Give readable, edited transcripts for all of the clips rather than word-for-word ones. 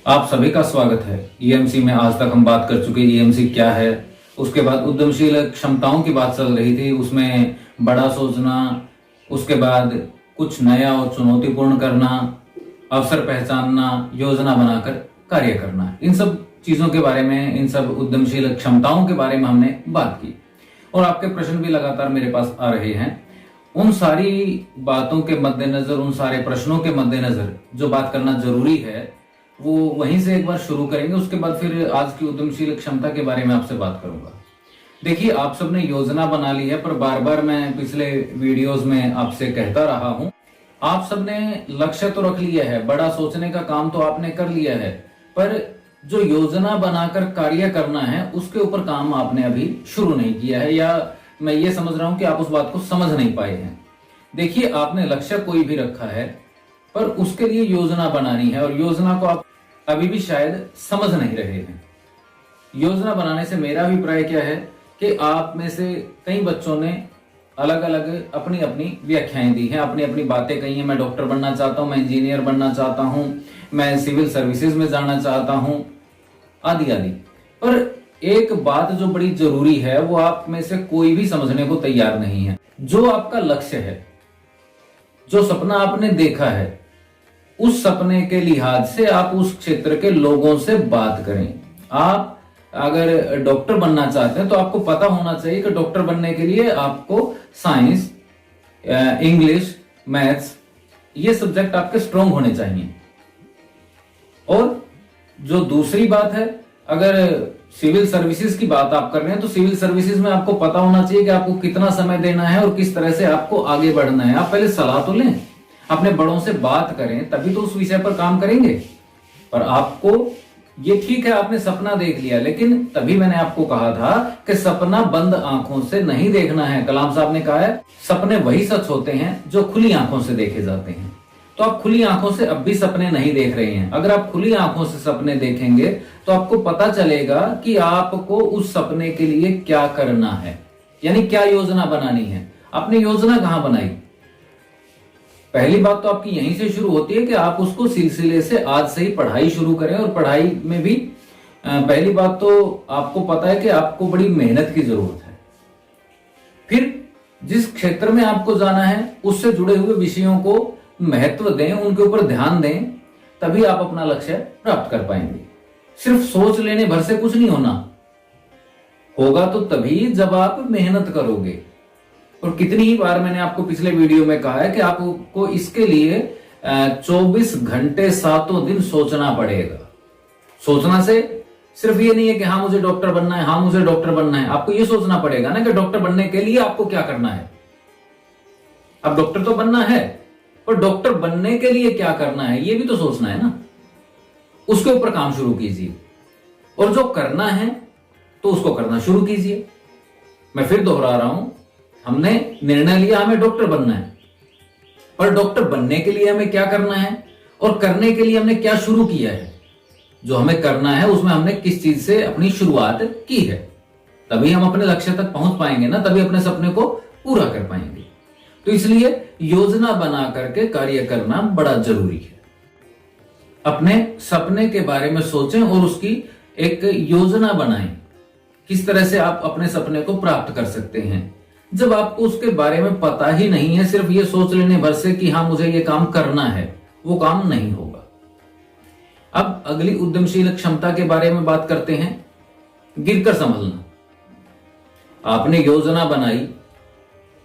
आप सभी का स्वागत है। ईएमसी में आज तक हम बात कर चुके ईएमसी क्या है, उसके बाद उद्यमशील क्षमताओं की बात चल रही थी, उसमें बड़ा सोचना, उसके बाद कुछ नया और चुनौतीपूर्ण करना, अवसर पहचानना, योजना बनाकर कार्य करना, इन सब चीजों के बारे में, इन सब उद्यमशील क्षमताओं के बारे में हमने बात की और आपके प्रश्न भी लगातार मेरे पास आ रहे हैं। उन सारी बातों के मद्देनजर, उन सारे प्रश्नों के मद्देनजर जो बात करना जरूरी है वो वहीं से एक बार शुरू करेंगे। उसके बाद फिर आज की उद्यमशील क्षमता के बारे में आपसे बात करूंगा। देखिए, आप सबने योजना बना ली है, पर बार बार मैं पिछले वीडियोस में आपसे कहता रहा हूं, आप सबने लक्ष्य तो रख लिया है, बड़ा सोचने का काम तो आपने कर लिया है, पर जो योजना बनाकर कार्य करना है उसके ऊपर काम आपने अभी शुरू नहीं किया है, या मैं ये समझ रहा हूं कि आप उस बात को समझ नहीं पाए हैं। देखिए, आपने लक्ष्य कोई भी रखा है, पर उसके लिए योजना बनानी है और योजना को आप अभी भी शायद समझ नहीं रहे हैं। योजना बनाने से मेरा अभिप्राय क्या है कि आप में से कई बच्चों ने अलग अलग अपनी अपनी व्याख्याएं दी हैं, अपनी अपनी बातें कही हैं। मैं डॉक्टर बनना चाहता हूं, मैं इंजीनियर बनना चाहता हूं, मैं सिविल सर्विसेज में जाना चाहता हूं, आदि आदि। पर एक बात जो बड़ी जरूरी है वो आप में से कोई भी समझने को तैयार नहीं है। जो आपका लक्ष्य है, जो सपना आपने देखा है, उस सपने के लिहाज से आप उस क्षेत्र के लोगों से बात करें। आप अगर डॉक्टर बनना चाहते हैं तो आपको पता होना चाहिए कि डॉक्टर बनने के लिए आपको साइंस, इंग्लिश, मैथ्स, ये सब्जेक्ट आपके स्ट्रांग होने चाहिए। और जो दूसरी बात है, अगर सिविल सर्विसेज की बात आप कर रहे हैं तो सिविल सर्विसेज में आपको पता होना चाहिए कि आपको कितना समय देना है और किस तरह से आपको आगे बढ़ना है। आप पहले सलाह तो लें, अपने बड़ों से बात करें, तभी तो उस विषय पर काम करेंगे। पर आपको ये ठीक है, आपने सपना देख लिया, लेकिन तभी मैंने आपको कहा था कि सपना बंद आंखों से नहीं देखना है। कलाम साहब ने कहा है, सपने वही सच होते हैं जो खुली आंखों से देखे जाते हैं। तो आप खुली आंखों से अब भी सपने नहीं देख रहे हैं। अगर आप खुली आंखों से सपने देखेंगे तो आपको पता चलेगा कि आपको उस सपने के लिए क्या करना है, यानी क्या योजना बनानी है। आपने योजना कहां बनाई? पहली बात तो आपकी यहीं से शुरू होती है कि आप उसको सिलसिले से आज से ही पढ़ाई शुरू करें। और पढ़ाई में भी पहली बात तो आपको पता है कि आपको बड़ी मेहनत की जरूरत है। फिर जिस क्षेत्र में आपको जाना है उससे जुड़े हुए विषयों को महत्व दें, उनके ऊपर ध्यान दें, तभी आप अपना लक्ष्य प्राप्त कर पाएंगे। सिर्फ सोच लेने भर से कुछ नहीं होगा तो तभी जब आप मेहनत करोगे। और कितनी ही बार मैंने आपको पिछले वीडियो में कहा है कि आपको इसके लिए 24 घंटे 7 दिन सोचना पड़ेगा। सोचना से सिर्फ ये नहीं है कि हाँ मुझे डॉक्टर बनना है, हाँ मुझे डॉक्टर बनना है। आपको ये सोचना पड़ेगा ना कि डॉक्टर बनने के लिए आपको क्या करना है। अब डॉक्टर तो बनना है, पर डॉक्टर बनने के लिए क्या करना है ये भी तो सोचना है ना। उसके ऊपर काम शुरू कीजिए, और जो करना है तो उसको करना शुरू कीजिए। मैं फिर दोहरा रहा हूं, हमने निर्णय लिया हमें डॉक्टर बनना है, पर डॉक्टर बनने के लिए हमें क्या करना है और करने के लिए हमने क्या शुरू किया है। जो हमें करना है उसमें हमने किस चीज से अपनी शुरुआत की है, तभी हम अपने लक्ष्य तक पहुंच पाएंगे ना, तभी अपने सपने को पूरा कर पाएंगे। तो इसलिए योजना बना करके कार्य करना बड़ा जरूरी है। अपने सपने के बारे में सोचें और उसकी एक योजना बनाएं, किस तरह से आप अपने सपने को प्राप्त कर सकते हैं। जब आपको उसके बारे में पता ही नहीं है, सिर्फ ये सोच लेने भर से कि हाँ मुझे ये काम करना है, वो काम नहीं होगा। अब अगली उद्यमशील क्षमता के बारे में बात करते हैं, गिरकर संभलना। आपने योजना बनाई,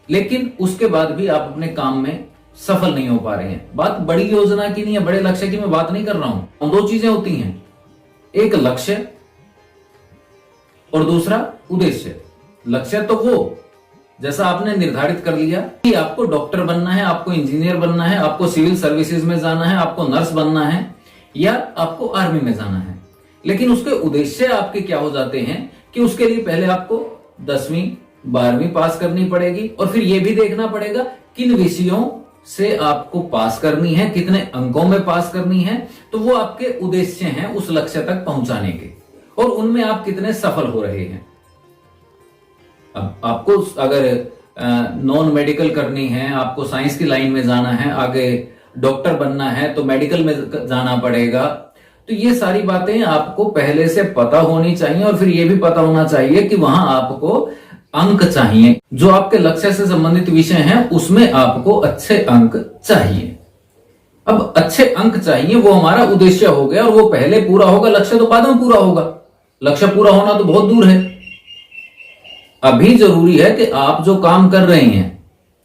लेकिन उसके बाद भी आप अपने काम में सफल नहीं हो पा रहे हैं। बात बड़ी योजना की नहीं है, बड़े लक्ष्य की मैं बात नहीं कर रहा हूं। दो चीजें होती हैं, एक लक्ष्य और दूसरा उद्देश्य। लक्ष्य तो वो जैसा आपने निर्धारित कर लिया कि आपको डॉक्टर बनना है, आपको इंजीनियर बनना है, आपको सिविल सर्विसेज में जाना है, आपको नर्स बनना है, या आपको आर्मी में जाना है। लेकिन उसके उद्देश्य आपके क्या हो जाते हैं कि उसके लिए पहले आपको 10वीं 12वीं पास करनी पड़ेगी, और फिर यह भी देखना पड़ेगा किन विषयों से आपको पास करनी है, कितने अंकों में पास करनी है। तो वो आपके उद्देश्य हैं उस लक्ष्य तक पहुंचाने के, और उनमें आप कितने सफल हो रहे हैं। अब आपको अगर नॉन मेडिकल करनी है, आपको साइंस की लाइन में जाना है, आगे डॉक्टर बनना है तो मेडिकल में जाना पड़ेगा, तो ये सारी बातें आपको पहले से पता होनी चाहिए और फिर ये भी पता होना चाहिए कि वहां आपको अंक चाहिए। जो आपके लक्ष्य से संबंधित विषय हैं उसमें आपको अच्छे अंक चाहिए। अब अच्छे अंक चाहिए, वो हमारा उद्देश्य हो गया और वो पहले पूरा होगा, लक्ष्य तो बाद में पूरा होगा। लक्ष्य पूरा होना तो बहुत दूर है। अभी जरूरी है कि आप जो काम कर रहे हैं,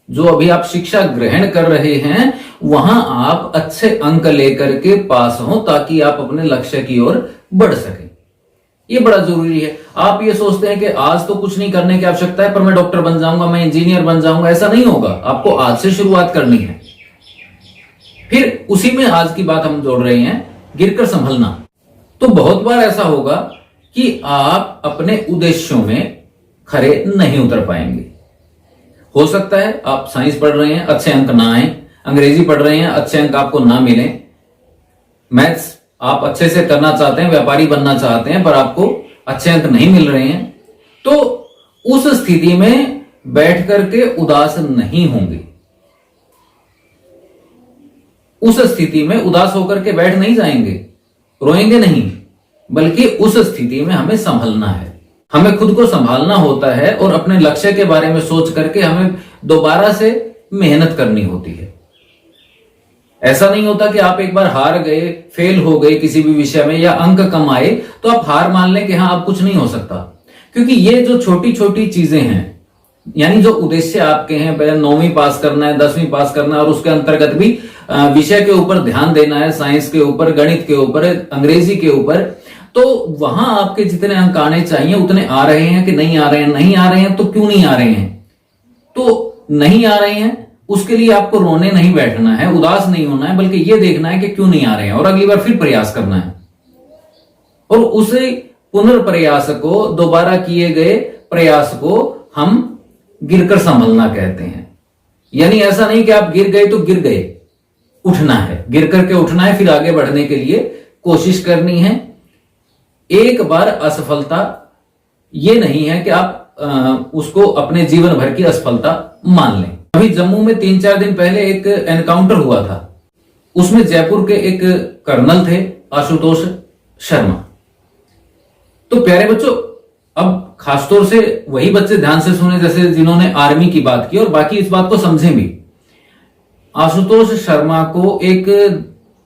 जो अभी आप शिक्षा ग्रहण कर रहे हैं, वहां आप अच्छे अंक लेकर के पास हो ताकि आप अपने लक्ष्य की ओर बढ़ सकें। ये बड़ा जरूरी है। आप ये सोचते हैं कि आज तो कुछ नहीं करने की आवश्यकता है, पर मैं डॉक्टर बन जाऊंगा, मैं इंजीनियर बन जाऊंगा, ऐसा नहीं होगा। आपको आज से शुरुआत करनी है। फिर उसी में आज की बात हम जोड़ रहे हैं, गिरकर संभलना। तो बहुत बार ऐसा होगा कि आप अपने उद्देश्यों में खरे नहीं उतर पाएंगे। हो सकता है आप साइंस पढ़ रहे हैं, अच्छे अंक ना आए, अंग्रेजी पढ़ रहे हैं, अच्छे अंक आपको ना मिले, मैथ्स आप अच्छे से करना चाहते हैं, व्यापारी बनना चाहते हैं, पर आपको अच्छे अंक नहीं मिल रहे हैं। तो उस स्थिति में बैठ करके उदास नहीं होंगे। उस स्थिति में उदास होकर के बैठ नहीं जाएंगे, रोएंगे नहीं, बल्कि उस स्थिति में हमें संभलना है। हमें खुद को संभालना होता है और अपने लक्ष्य के बारे में सोच करके हमें दोबारा से मेहनत करनी होती है। ऐसा नहीं होता कि आप एक बार हार गए, फेल हो गए किसी भी विषय में या अंक कम आए तो आप हार मान लें कि हाँ अब कुछ नहीं हो सकता। क्योंकि ये जो छोटी छोटी चीजें हैं, यानी जो उद्देश्य आपके हैं, 9वीं पास करना है, 10वीं पास करना है और उसके अंतर्गत भी विषय के ऊपर ध्यान देना है, साइंस के ऊपर, गणित के ऊपर, अंग्रेजी के ऊपर, तो वहां आपके जितने अंक आने चाहिए उतने आ रहे हैं कि नहीं आ रहे हैं? नहीं आ रहे हैं तो क्यों नहीं आ रहे हैं? तो नहीं आ रहे हैं उसके लिए आपको रोने नहीं बैठना है, उदास नहीं होना है, बल्कि यह देखना है कि क्यों नहीं आ रहे हैं और अगली बार फिर प्रयास करना है। और उसे पुनर्प्रयास को, दोबारा किए गए प्रयास को हम गिरकर संभलना कहते हैं। यानी ऐसा नहीं कि आप गिर गए तो गिर गए, उठना है, गिर करके उठना है, फिर आगे बढ़ने के लिए कोशिश करनी है। एक बार असफलता ये नहीं है कि आप उसको अपने जीवन भर की असफलता मान लें। अभी जम्मू में 3-4 दिन पहले एक एनकाउंटर हुआ था। उसमें जयपुर के एक कर्नल थे, आशुतोष शर्मा। तो प्यारे बच्चों, अब खासतौर से वही बच्चे ध्यान से सुने जैसे जिन्होंने आर्मी की बात की और बाकी इस बात को समझें भी। आशुतोष शर्मा को एक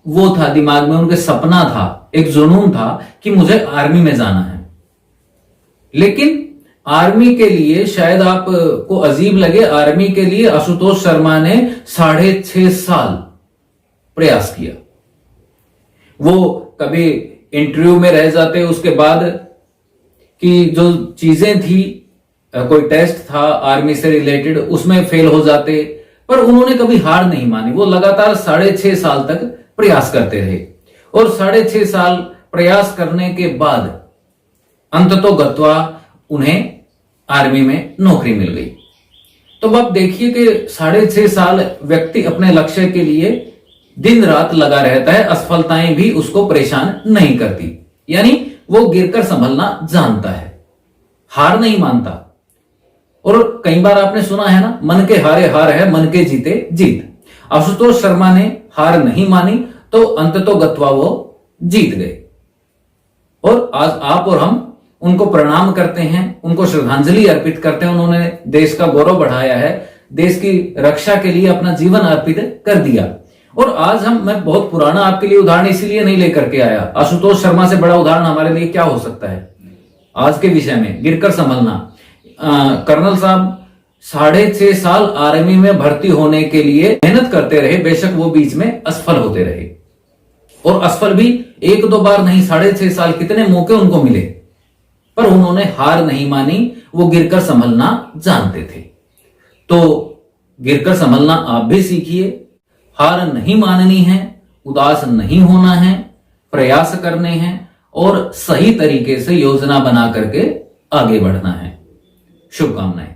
वो था दिमाग में, उनके सपना था, एक जुनून था कि मुझे आर्मी में जाना है। लेकिन आर्मी के लिए, शायद आपको अजीब लगे, आर्मी के लिए आशुतोष शर्मा ने 6.5 साल प्रयास किया। वो कभी इंटरव्यू में रह जाते, उसके बाद की जो चीजें थी, कोई टेस्ट था आर्मी से रिलेटेड, उसमें फेल हो जाते, पर उन्होंने कभी हार नहीं मानी। वो लगातार 6.5 साल तक प्रयास करते रहे और 6.5 साल प्रयास करने के बाद अंततोगत्वा उन्हें आर्मी में नौकरी मिल गई। तो अब आप देखिए कि 6.5 साल व्यक्ति अपने लक्ष्य के लिए दिन रात लगा रहता है, असफलताएं भी उसको परेशान नहीं करती। यानी वो गिरकर संभलना जानता है, हार नहीं मानता। और कई बार आपने सुना है ना, मन के हारे हार है, मन के जीते जीत। आशुतोष शर्मा ने हार नहीं मानी तो अंततोगत्वा वो जीत गए। और आज आप और हम उनको प्रणाम करते हैं, उनको श्रद्धांजलि अर्पित करते हैं। उन्होंने देश का गौरव बढ़ाया है, देश की रक्षा के लिए अपना जीवन अर्पित कर दिया। और आज मैं बहुत पुराना आपके लिए उदाहरण इसीलिए नहीं लेकर के आया। आशुतोष शर्मा से बड़ा उदाहरण हमारे लिए क्या हो सकता है आज के विषय में, गिरकर संभलना। कर्नल साहब 6.5 साल आर्मी में भर्ती होने के लिए मेहनत करते रहे, बेशक वो बीच में असफल होते रहे, और असफल भी 1-2 बार नहीं, 6.5 साल कितने मौके उनको मिले, पर उन्होंने हार नहीं मानी। वो गिरकर संभलना जानते थे। तो गिरकर संभलना आप भी सीखिए। हार नहीं माननी है, उदास नहीं होना है, प्रयास करने हैं और सही तरीके से योजना बना करके आगे बढ़ना है। शुभकामनाएं।